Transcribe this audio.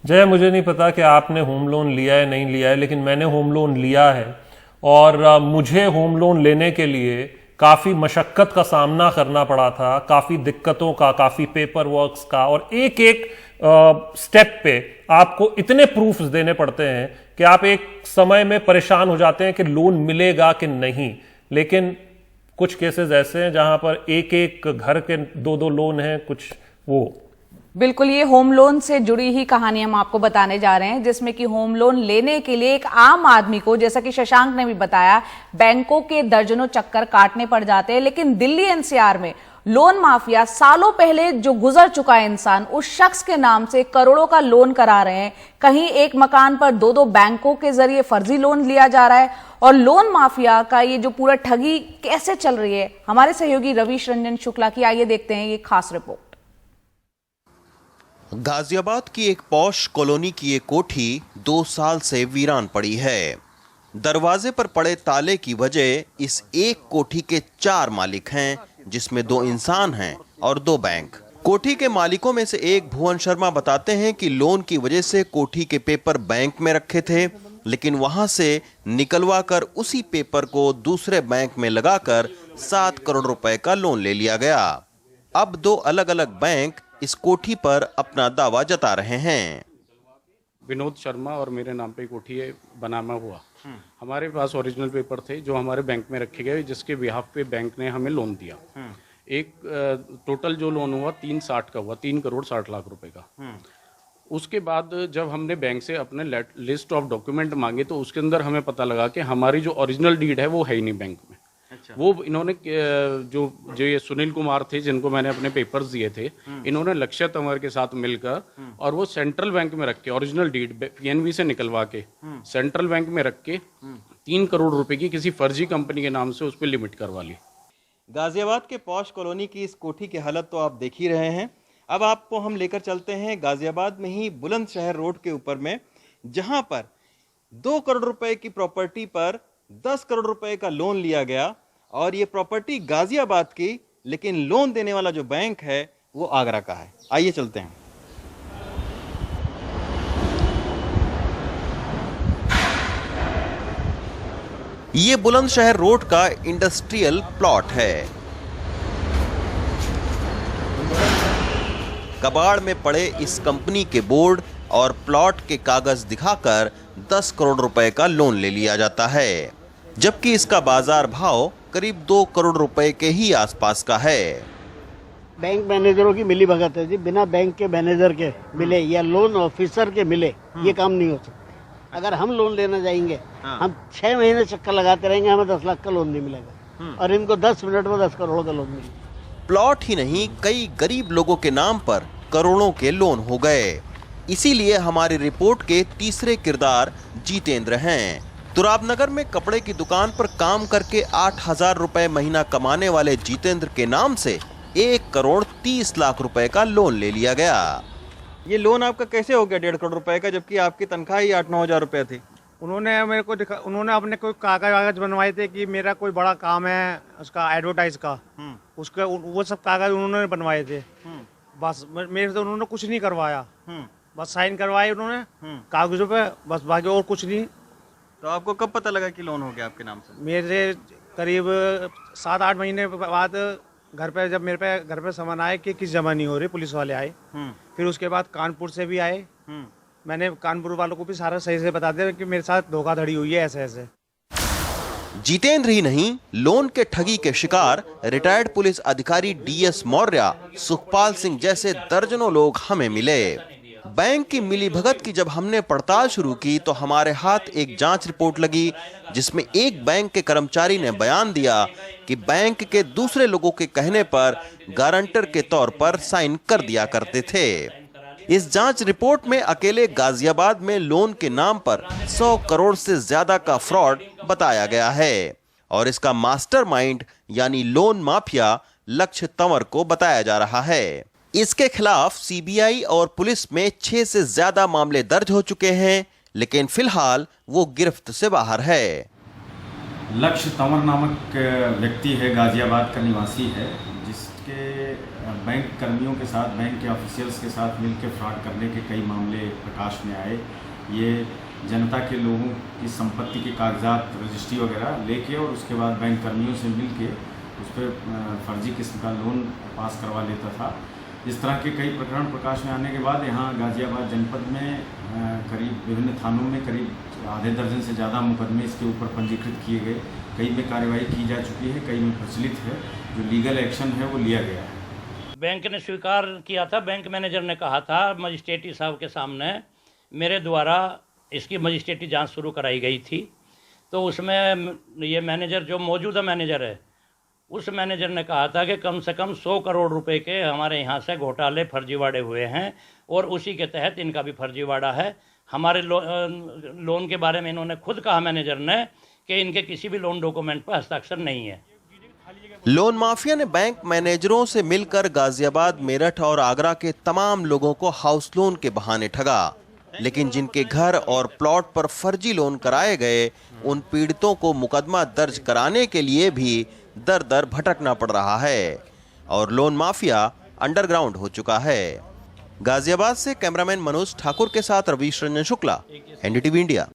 जय, मुझे नहीं पता कि आपने होम लोन लिया है नहीं लिया है, लेकिन मैंने होम लोन लिया है और मुझे होम लोन लेने के लिए काफ़ी मशक्क़त का सामना करना पड़ा था, काफ़ी दिक्कतों का, काफ़ी पेपर वर्क्स का, और एक एक स्टेप पे आपको इतने प्रूफ्स देने पड़ते हैं कि आप एक समय में परेशान हो जाते हैं कि लोन मिलेगा कि नहीं। लेकिन कुछ केसेस ऐसे हैं जहां पर एक एक घर के दो दो लोन हैं, कुछ वो। बिल्कुल, ये होम लोन से जुड़ी ही कहानी हम आपको बताने जा रहे हैं, जिसमें कि होम लोन लेने के लिए एक आम आदमी को, जैसा कि शशांक ने भी बताया, बैंकों के दर्जनों चक्कर काटने पड़ जाते हैं। लेकिन दिल्ली एनसीआर में लोन माफिया सालों पहले जो गुजर चुका है इंसान, उस शख्स के नाम से करोड़ों का लोन करा रहे हैं। कहीं एक मकान पर दो दो बैंकों के जरिए फर्जी लोन लिया जा रहा है। और लोन माफिया का ये जो पूरा ठगी कैसे चल रही है, हमारे सहयोगी रवीश रंजन शुक्ला की, आइए देखते हैं ये खास रिपोर्ट। गाजियाबाद की एक पॉश कॉलोनी की एक कोठी 2 साल से वीरान पड़ी है। दरवाजे पर पड़े ताले की वजह इस एक कोठी के 4 मालिक हैं, जिसमें 2 इंसान हैं और 2 बैंक। कोठी के मालिकों में से एक भुवन शर्मा बताते हैं कि लोन की वजह से कोठी के पेपर बैंक में रखे थे, लेकिन वहां से निकलवा कर उसी पेपर को दूसरे बैंक में लगाकर 7 करोड़ रुपए का लोन ले लिया गया। अब 2 अलग अलग बैंक इस कोठी पर अपना दावा जता रहे हैं। विनोद शर्मा और मेरे नाम पे कोठी बनाना हुआ। हमारे पास ओरिजिनल पेपर थे जो हमारे बैंक में रखे गए, जिसके बिहाफ पे बैंक ने हमें लोन दिया। एक टोटल जो लोन हुआ 360 का हुआ, 3 करोड़ 60 लाख रुपए का। उसके बाद जब हमने बैंक से अपने लिस्ट ऑफ डॉक्यूमेंट मांगे तो उसके अंदर हमें पता लगा कि हमारी जो ओरिजिनल डीड है वो है ही नहीं बैंक में। अच्छा। वो इन्होंने जो ये सुनील कुमार थे, जिनको मैंने अपने पेपर्स दिए थे, इन्होंने लक्ष्य तंवर के साथ मिलकर और वो सेंट्रल बैंक में रख के ओरिजिनल डीड पीएनबी से निकलवा के सेंट्रल बैंक में रख के 3 करोड़ रुपए की किसी फर्जी कंपनी के नाम से उस पर लिमिट करवा ली। गाजियाबाद के पॉश कॉलोनी की इस कोठी की हालत तो आप देख ही रहे हैं। अब आपको हम लेकर चलते हैं गाजियाबाद में ही बुलंदशहर रोड के ऊपर में, जहां पर 2 करोड़ रुपए की प्रॉपर्टी पर 10 करोड़ रुपए का लोन लिया गया। और ये प्रॉपर्टी गाजियाबाद की, लेकिन लोन देने वाला जो बैंक है वो आगरा का है। आइए चलते हैं। ये बुलंदशहर रोड का इंडस्ट्रियल प्लॉट है। कबाड़ में पड़े इस कंपनी के बोर्ड और प्लॉट के कागज दिखाकर 10 करोड़ रुपए का लोन ले लिया जाता है, जबकि इसका बाजार भाव करीब 2 करोड़ रुपए के ही आसपास का है। बैंक मैनेजरों की मिली भगत है जी। बिना बैंक के मैनेजर के मिले या लोन ऑफिसर के मिले ये काम नहीं हो सकता। अगर हम लोन लेना जाएंगे, हम 6 महीने चक्कर लगाते रहेंगे, हमें 10 लाख का लोन नहीं मिलेगा, और इनको 10 मिनट में 10 करोड़ का लोन मिलेगा। प्लॉट ही नहीं, कई गरीब लोगों के नाम पर करोड़ों के लोन हो गए। इसीलिए हमारी रिपोर्ट के तीसरे किरदार जितेंद्र हैं। तुराबनगर में कपड़े की दुकान पर काम करके 8,000 रुपए महीना कमाने वाले जितेंद्र के नाम से 1 करोड़ 30 लाख रुपए का लोन ले लिया गया। ये लोन आपका कैसे हो गया 1.5 करोड़ रुपए का, जबकि आपकी तनख्वाह ही 8-9 हजार रुपए थी? उन्होंने मेरे को उन्होंने अपने कोई कागज बनवाए थे कि मेरा कोई बड़ा काम है उसका एडवर्टाइज का, उसका वो सब कागज उन्होंने बनवाए थे। बस मेरे से उन्होंने कुछ नहीं करवाया, बस साइन करवाए उन्होंने कागजों पे, बस बाकी और कुछ नहीं। तो आपको कब पता लगा कि लोन हो गया आपके नाम से? मेरे करीब 7-8 महीने बाद घर पे, जब मेरे पे घर पे समन आए कि किस जमा नहीं हो रही, पुलिस वाले आए। फिर उसके बाद कानपुर से भी आए। मैंने कानपुर वालों को भी सारा सही से बता दिया कि मेरे साथ धोखाधड़ी हुई है ऐसे ऐसे। जितेंद्र ही नहीं, लोन के ठगी के शिकार रिटायर्ड पुलिस अधिकारी डीएस मौर्य, सुखपाल सिंह जैसे दर्जनों लोग हमें मिले। बैंक की मिलीभगत की जब हमने पड़ताल शुरू की तो हमारे हाथ एक जांच रिपोर्ट लगी, जिसमें एक बैंक के कर्मचारी ने बयान दिया कि बैंक के दूसरे लोगों के कहने पर गारंटर के तौर पर साइन कर दिया करते थे। इस जांच रिपोर्ट में अकेले गाजियाबाद में लोन के नाम पर 100 करोड़ से ज्यादा का फ्रॉड बताया गया है, और इसका मास्टरमाइंड यानी लोन माफिया लक्ष्य तंवर को बताया जा रहा है। इसके खिलाफ सीबीआई और पुलिस में 6 से ज्यादा मामले दर्ज हो चुके हैं, लेकिन फिलहाल वो गिरफ्त से बाहर है। लक्ष्य तंवर नामक व्यक्ति है, गाजियाबाद का निवासी है, जिसके बैंक कर्मियों के साथ, बैंक के ऑफिशियल्स के साथ मिलकर फ्रॉड करने के कई मामले प्रकाश में आए। ये जनता के लोगों की संपत्ति के कागजात, रजिस्ट्री वगैरह लेके और उसके बाद बैंक कर्मियों से मिलके उस पर फर्जी किस्म का लोन पास करवा लेता था। इस तरह के कई प्रकरण प्रकाश में आने के बाद यहाँ गाजियाबाद जनपद में करीब विभिन्न थानों में करीब आधे दर्जन से ज़्यादा मुकदमे इसके ऊपर पंजीकृत किए गए। कई में कार्रवाई की जा चुकी है, कई में प्रचलित है। जो लीगल एक्शन है वो लिया गया है। बैंक ने स्वीकार किया था, बैंक मैनेजर ने कहा था मजिस्ट्रेटी साहब के सामने, मेरे द्वारा इसकी मजिस्ट्रेटी जांच शुरू कराई गई थी। तो उसमें ये मैनेजर, जो मौजूदा मैनेजर है, उस मैनेजर ने कहा था कि कम से कम 100 करोड़ रुपए के हमारे यहाँ से घोटाले, फर्जीवाड़े हुए हैं और उसी के तहत इनका भी फर्जीवाड़ा है। हमारे लोन के बारे में इन्होंने खुद कहा, मैनेजर ने, कि इनके किसी भी लोन डॉक्यूमेंट पर हस्ताक्षर नहीं है। लोन माफिया ने बैंक मैनेजरों से मिलकर गाजियाबाद, मेरठ और आगरा के तमाम लोगों को हाउस लोन के बहाने ठगा, लेकिन जिनके घर और प्लॉट पर फर्जी लोन कराए गए, उन पीड़ितों को मुकदमा दर्ज कराने के लिए भी दर दर भटकना पड़ रहा है और लोन माफिया अंडरग्राउंड हो चुका है। गाजियाबाद से कैमरामैन मनोज ठाकुर के साथ रवीश रंजन शुक्ला, एनडीटीवी इंडिया।